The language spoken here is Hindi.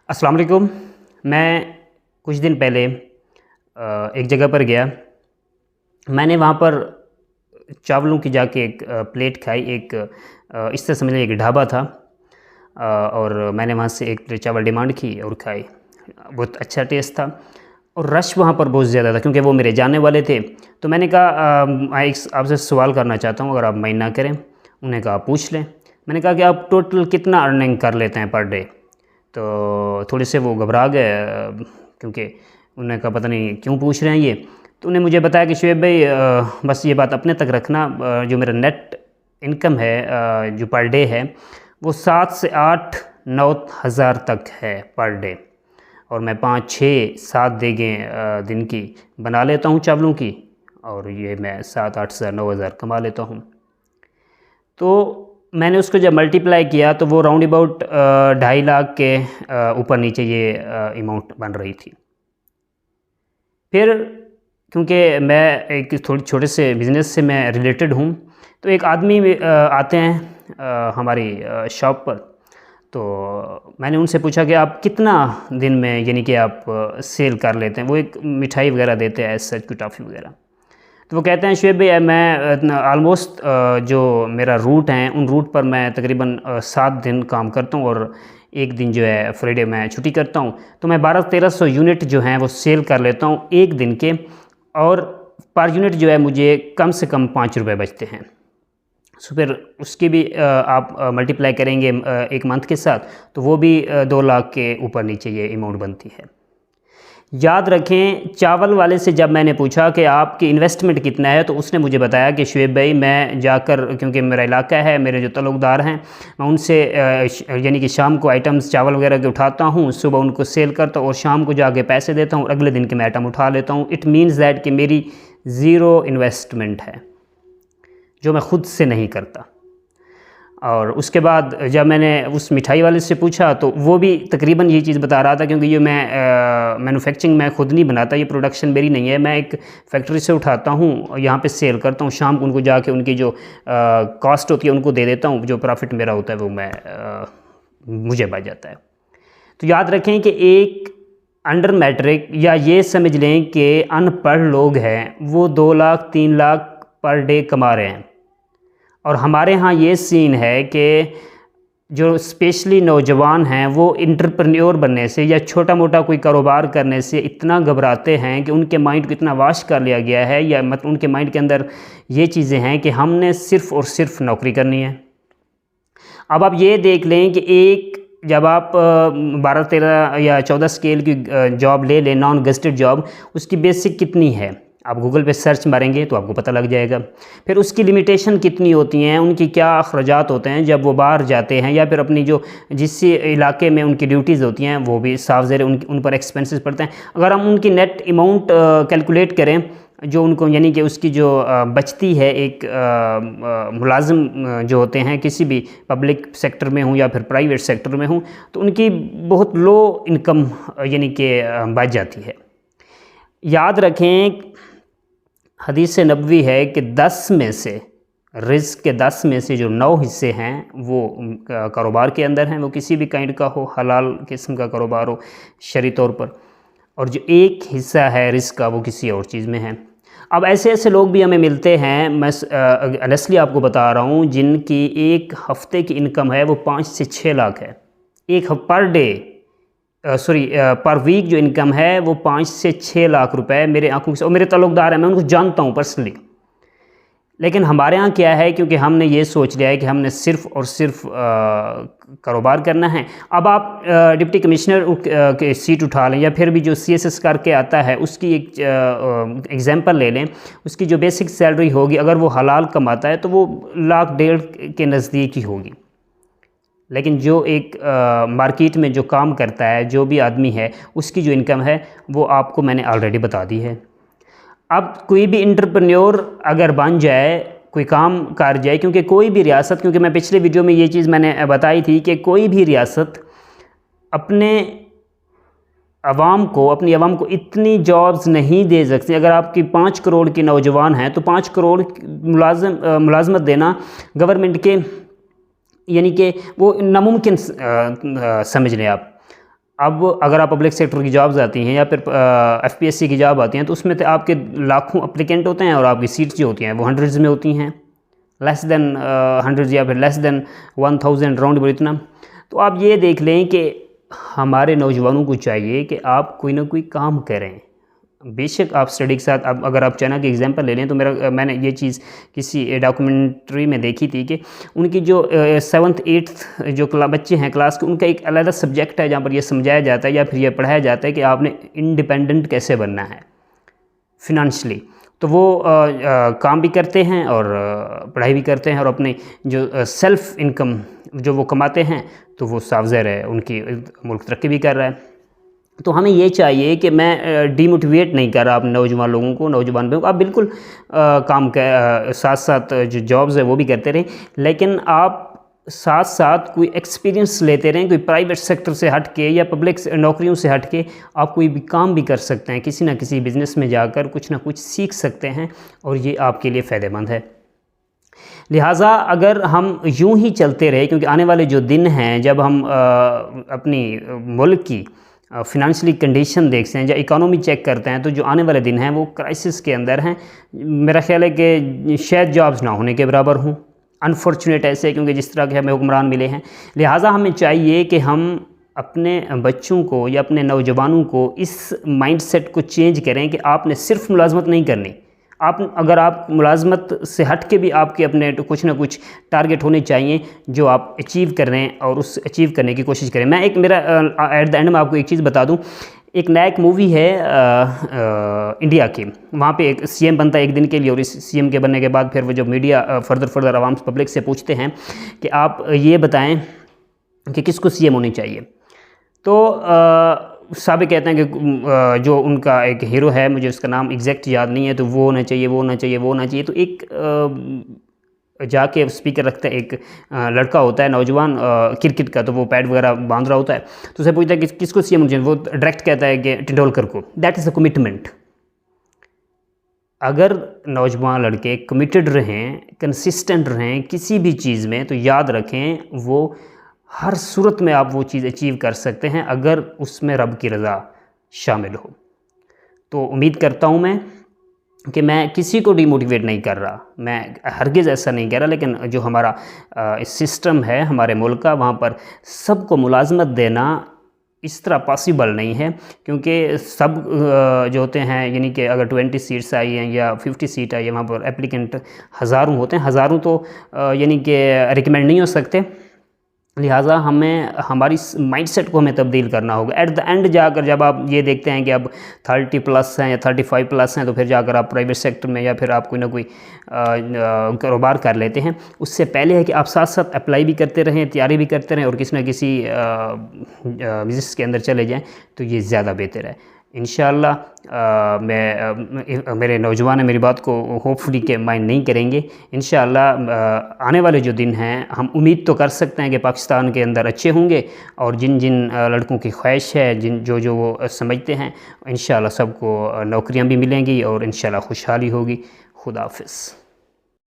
अस्सलाम वालेकुम। मैं कुछ दिन पहले एक जगह पर गया। मैंने वहाँ पर चावलों की जाके एक प्लेट खाई। एक इस तरह समझ लें एक ढाबा था। और मैंने वहाँ से एक प्लेट चावल डिमांड की और खाई। बहुत अच्छा टेस्ट था और रश वहाँ पर बहुत ज़्यादा था क्योंकि वो मेरे जानने वाले थे। तो मैंने कहा मैं एक आपसे सवाल करना चाहता हूँ, अगर आप माइंड ना करें। उन्होंने कहा पूछ लें। मैंने कहा कि आप टोटल कितना अर्निंग कर लेते हैं पर डे। तो थोड़े से वो घबरा गए क्योंकि उन्होंने कहा पता नहीं क्यों पूछ रहे हैं ये। तो उन्होंने मुझे बताया कि शुएब भाई बस ये बात अपने तक रखना, जो मेरा नेट इनकम है जो पर डे है वो 7 से 8 9 हज़ार तक है पर डे। और मैं 5 6 7 देगें दिन की बना लेता हूँ चावलों की, और ये मैं 7 8 हज़ार 9 हज़ार कमा लेता हूँ। तो मैंने उसको जब मल्टीप्लाई किया तो वो राउंड अबाउट 2.5 लाख के ऊपर नीचे ये अमाउंट बन रही थी। फिर क्योंकि मैं एक थोड़ी छोटे से बिज़नेस से मैं रिलेटेड हूँ, तो एक आदमी आते हैं हमारी शॉप पर। तो मैंने उनसे पूछा कि आप कितना दिन में यानी कि आप सेल कर लेते हैं। वो एक मिठाई वगैरह देते हैं, सच की टॉफ़ी वगैरह। तो वो कहते हैं शुएब भाई मैं आलमोस्ट जो मेरा रूट है उन रूट पर मैं तकरीबन 7 दिन काम करता हूँ और एक दिन जो है फ्राइडे मैं छुट्टी करता हूँ। तो मैं 1200-1300 यूनिट जो हैं वो सेल कर लेता हूँ एक दिन के, और पर यूनिट जो है मुझे कम से कम 5 रुपये बचते हैं। सो फिर उसकी भी आप मल्टीप्लाई करेंगे एक मंथ के साथ, तो वो भी 2 लाख के ऊपर नीचे ये अमाउंट बनती है। याद रखें, चावल वाले से जब मैंने पूछा कि आपकी इन्वेस्टमेंट कितना है, तो उसने मुझे बताया कि शुएब भाई मैं जाकर, क्योंकि मेरा इलाका है, मेरे जो ताल्लुकदार हैं, मैं उनसे यानी कि शाम को आइटम्स चावल वगैरह के उठाता हूँ, सुबह उनको सेल करता हूँ और शाम को जाके पैसे देता हूँ और अगले दिन के मैं आइटम उठा लेता हूँ। इट मीन्स दैट कि मेरी ज़ीरो इन्वेस्टमेंट है जो मैं ख़ुद से नहीं करता। और उसके बाद जब मैंने उस मिठाई वाले से पूछा तो वो भी तकरीबन ये चीज़ बता रहा था, क्योंकि ये मैं मैन्युफैक्चरिंग मैं ख़ुद नहीं बनाता, ये प्रोडक्शन मेरी नहीं है, मैं एक फैक्ट्री से उठाता हूँ, यहाँ पे सेल करता हूँ, शाम को उनको जाके उनकी जो कॉस्ट होती है उनको दे देता हूँ, जो प्रॉफिट मेरा होता है वो मैं मुझे बच जाता है। तो याद रखें कि एक अंडर मैट्रिक या ये समझ लें कि अनपढ़ लोग हैं वो 2 लाख 3 लाख पर डे कमा रहे हैं। और हमारे यहाँ ये सीन है कि जो स्पेशली नौजवान हैं वो इंटरप्रेन्योर बनने से या छोटा मोटा कोई कारोबार करने से इतना घबराते हैं कि उनके माइंड को इतना वाश कर लिया गया है, या मतलब उनके माइंड के अंदर ये चीज़ें हैं कि हमने सिर्फ़ और सिर्फ नौकरी करनी है। अब आप ये देख लें कि एक जब आप 12 13 या 14 स्केल की जॉब ले लें, नॉन गस्टेड जॉब, उसकी बेसिक कितनी है आप गूगल पे सर्च मारेंगे तो आपको पता लग जाएगा। फिर उसकी लिमिटेशन कितनी होती हैं, उनकी क्या अखराजात होते हैं जब वो बाहर जाते हैं, या फिर अपनी जो जिस इलाके में उनकी ड्यूटीज़ होती हैं वो भी साफ ज़रे उन पर एक्सपेंसेस पड़ते हैं। अगर हम उनकी नेट अमाउंट कैलकुलेट करें जो उनको यानी कि उसकी जो बचती है, एक मुलाजिम जो होते हैं किसी भी पब्लिक सेक्टर में हूँ या फिर प्राइवेट सेक्टर में हूँ, तो उनकी बहुत लो इनकम यानी कि बच जाती है। याद रखें, हदीस नबवी है कि 10 में से रिज़्क़ के 10 में से जो 9 हिस्से हैं वो कारोबार के अंदर हैं, वो किसी भी काइंड का हो, हलाल किस्म का कारोबार हो शरई तौर पर, और जो एक हिस्सा है रिज़्क़ का वो किसी और चीज़ में है। अब ऐसे ऐसे लोग भी हमें मिलते हैं, मैं ऑनेस्टली आपको बता रहा हूँ, जिनकी एक हफ़्ते की इनकम है वो 5 से 6 लाख है। एक पर डे पर वीक जो इनकम है वो 5 से 6 लाख रुपए मेरे आंखों से, और मेरे ताल्लुकदार हैं, मैं उनको जानता हूँ पर्सनली। लेकिन हमारे यहाँ क्या है, क्योंकि हमने ये सोच लिया है कि हमने सिर्फ़ और सिर्फ कारोबार करना है। अब आप डिप्टी कमिश्नर के सीट उठा लें, या फिर भी जो CSS करके आता है उसकी एक एग्ज़ाम्पल ले लें। उसकी जो बेसिक सैलरी होगी, अगर वो हलाल कमाता है तो वो 1.5 लाख के नज़दीक ही होगी। लेकिन जो एक मार्केट में जो काम करता है, जो भी आदमी है, उसकी जो इनकम है वो आपको मैंने ऑलरेडी बता दी है। अब कोई भी इंटरप्रेन्योर अगर बन जाए, कोई काम कर जाए, क्योंकि कोई भी रियासत, क्योंकि मैं पिछले वीडियो में ये चीज़ मैंने बताई थी कि कोई भी रियासत अपने अपनी आवाम को इतनी जॉब्स नहीं दे सकती। अगर आपकी 5 करोड़ की नौजवान हैं तो 5 करोड़ मुलाजमत देना गवर्नमेंट के यानी कि वो नामुमकिन समझ लें आप। अब अगर आप पब्लिक सेक्टर की जॉब्स आती हैं या फिर एफपीएससी की जॉब आती हैं तो उसमें तो आपके लाखों अप्लीकेंट होते हैं और आपकी सीट्स जो होती हैं वो हंड्रेड्स में होती हैं, लेस देन हंड्रेड्स या फिर लेस देन 1000 राउंड पर इतना। तो आप ये देख लें कि हमारे नौजवानों को चाहिए कि आप कोई ना कोई काम करें। बेशक आप स्टडी के साथ, अब अगर आप चाइना की एग्जांपल ले लें तो मैंने ये चीज़ किसी डॉक्यूमेंट्री में देखी थी कि उनकी जो 7th 8th जो बच्चे हैं क्लास के, उनका एक अलग सब्जेक्ट है जहाँ पर यह समझाया जाता है या फिर यह पढ़ाया जाता है कि आपने इंडिपेंडेंट कैसे बनना है फिनंशियली। तो वो काम भी करते हैं और पढ़ाई भी करते हैं और अपने जो सेल्फ़ इनकम जो वो कमाते हैं तो वो साफ ज़ाहिर है उनकी मुल्क तरक्की भी कर रहा है। तो हमें ये चाहिए कि मैं डीमोटिवेट नहीं कर रहा अपने नौजवान लोगों को, नौजवान लोगों को, आप बिल्कुल काम के साथ साथ जो जॉब्स है वो भी करते रहें, लेकिन आप साथ साथ कोई एक्सपीरियंस लेते रहें। कोई प्राइवेट सेक्टर से हट के या पब्लिक नौकरियों से हट के आप कोई भी काम भी कर सकते हैं, किसी ना किसी बिज़नेस में जाकर कुछ ना कुछ सीख सकते हैं और ये आपके लिए फ़ायदेमंद है। लिहाजा अगर हम यूं ही चलते रहे, क्योंकि आने वाले जो दिन हैं जब हम अपनी मुल्क की फिनंशियली कंडीशन देखते हैं या इकोनॉमी चेक करते हैं, तो जो आने वाले दिन हैं वो क्राइसिस के अंदर हैं। मेरा ख्याल है कि शायद जॉब्स ना होने के बराबर हों, अनफॉर्चुनेट ऐसे, क्योंकि जिस तरह के हमें हुक्मरान मिले हैं। लिहाजा हमें चाहिए कि हम अपने बच्चों को या अपने नौजवानों को इस माइंडसेट को चेंज करें कि आपने सिर्फ मुलाजमत नहीं करनी। अगर आप मुलाजमत से हट के भी आपके अपने कुछ ना कुछ टारगेट होने चाहिए जो आप अचीव कर रहे हैं और उस अचीव करने की कोशिश करें। मैं एक मेरा एट द एंड में आपको एक चीज़ बता दूं, एक नया एक मूवी है इंडिया की, वहाँ पे एक सीएम बनता है एक दिन के लिए और इस सीएम के बनने के बाद फिर वो जो मीडिया फर्दर आवाम पब्लिक से पूछते हैं कि आप ये बताएं कि किसको सीएम होनी चाहिए। तो साबिक कहते हैं कि जो उनका एक हीरो है, मुझे उसका नाम एग्जैक्ट याद नहीं है, तो वो होना चाहिए, वो होना चाहिए, वो होना चाहिए। तो एक जाके स्पीकर रखता है, एक लड़का होता है नौजवान क्रिकेट का, तो वो पैड वगैरह बांध रहा होता है, तो उसे पूछता है कि किसको सीएम होना चाहिए, वो डायरेक्ट कहता है कि टेंडुलकर को। That is a commitment. अगर नौजवान लड़के कमिटेड रहें, कंसिस्टेंट रहें किसी भी चीज़ में, तो याद रखें वो हर सूरत में आप वो चीज़ अचीव कर सकते हैं अगर उसमें रब की रज़ा शामिल हो। तो उम्मीद करता हूँ मैं कि मैं किसी को डिमोटिवेट नहीं कर रहा, मैं हरगिज़ ऐसा नहीं कह रहा, लेकिन जो हमारा सिस्टम है हमारे मुल्क का, वहाँ पर सबको मुलाजमत देना इस तरह पॉसिबल नहीं है, क्योंकि सब जो होते हैं, यानी कि अगर 20 सीट्स आई हैं या 50 सीट आई है, वहाँ पर एप्लीकेंट हज़ारों होते हैं, हज़ारों तो यानी कि रिकमेंड नहीं हो सकते। लिहाजा हमें हमारी माइंडसेट को हमें तब्दील करना होगा। एट द एंड जाकर जब आप ये देखते हैं कि अब 30+ हैं या 35+ हैं, तो फिर जाकर आप प्राइवेट सेक्टर में या फिर आप कोई ना कोई कारोबार कर लेते हैं। उससे पहले है कि आप साथ साथ अप्लाई भी करते रहें, तैयारी भी करते रहें और किसी न किसी बिज़नेस के अंदर चले जाएँ, तो ये ज़्यादा बेहतर है। इंशाअल्लाह मेरे नौजवान मेरी बात को होपफुली के माइंड नहीं करेंगे। इंशाअल्लाह आने वाले जो दिन हैं हम उम्मीद तो कर सकते हैं कि पाकिस्तान के अंदर अच्छे होंगे, और जिन जिन लड़कों की ख्वाहिश है, जो वो समझते हैं, इंशाअल्लाह सबको नौकरियां भी मिलेंगी और इंशाअल्लाह खुशहाली होगी। खुदा हाफिज़।